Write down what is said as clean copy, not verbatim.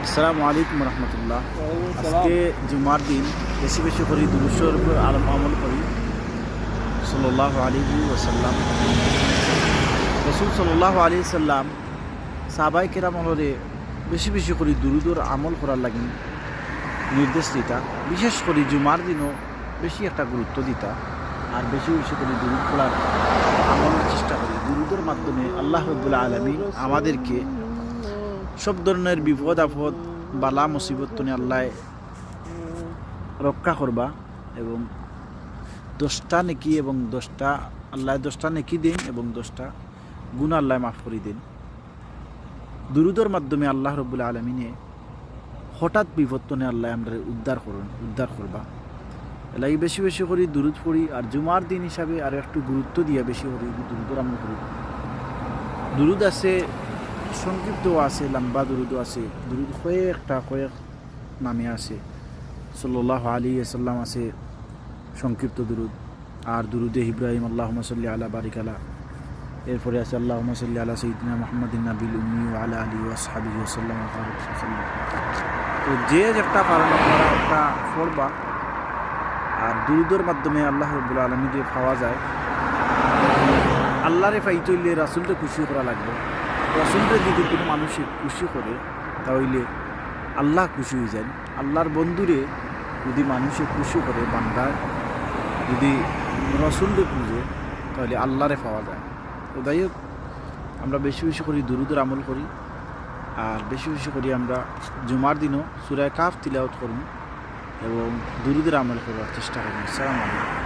আসসালামু আলাইকুম রহমতুল্লাহ। আজকে জুমার দিন বেশি বেশি করি দুরূদ শরীফের আমল করি। সাল্লাল্লাহু আলাইহি ওয়াসাল্লাম, রাসূল সাল্লাল্লাহু আলাইহি সাল্লাম সাহাবায়ে কেরাম হলরে বেশি বেশি করে দুরূদের আমল করার লাগি নির্দেশ দিতা। বিশেষ করে জুমার দিনও বেশি একটা গুরুত্ব দিতা আর বেশি বেশি করে দুরূদ পড়ার আমলের চেষ্টা করি। দুরূদের মাধ্যমে আল্লাহ রাব্বুল আলামিন আমাদেরকে সব ধরনের বিপদ আপদ বালা মুসিবত তনে আল্লাহ রক্ষা করবা এবং 10টা নেকি এবং 10টা নেকি দিন এবং 10টা গুনাহ আল্লাহ মাফ করে দিন। দুরূদের মাধ্যমে আল্লাহ রাব্বুল আলামিনে হঠাৎ বিপদ তনে আল্লাহ আমরা উদ্ধার করবা। এলাই বেশি বেশি করে দুরূদ পড়ি আর জুমার দিন হিসাবে আর একটু গুরুত্ব দিয়ে বেশি করি দুরূদের আমল করি। দুরূদ আছে সংক্ষিপ্ত আছে, লম্বা দুরূদও আছে। দুরূদ কয়েক নামে আছে। সাল্লাল্লাহু আলাইহি ওয়াসাল্লাম আছে সংক্ষিপ্ত দুরূদ, আর দুরূদে ইব্রাহিম আল্লাহুম্মা সাল্লি আলা বারিক আলা, এরপরে আছে আল্লাহুম্মা সাল্লি আলা সাইয়্যিদিনা মুহাম্মাদিন নাবিল উম্মি ওয়া আলা আলিহি ওয়া আসহাবিহি ওয়াসাল্লাম। তো যে একটা কারণ আপনারা একটা পড়বা আর দুরূদের মাধ্যমে আল্লাহ রাব্বুল আলামিনকে পাওয়া যায়। আল্লাহরে পাইতে হইলে রাসূলকে খুশি করা লাগবে। রাসূলকে যদি কোনো মানুষে খুশি করে তাহলে আল্লাহ খুশি হয়ে যান। আল্লাহর বন্ধুরে যদি মানুষে খুশি করে, বান্দা যদি রাসূলকে খুঁজে তাহলে আল্লাহরে পাওয়া যায়। তো যাই হোক, আমরা বেশি বেশি করে দুরূদের আমল করি আর বেশি বেশি করে আমরা জুমার দিনও সূরা কাফ তিলাওয়াত করব এবং দুরূদের আমল করার চেষ্টা করব। আসসালামু আলাইকুম।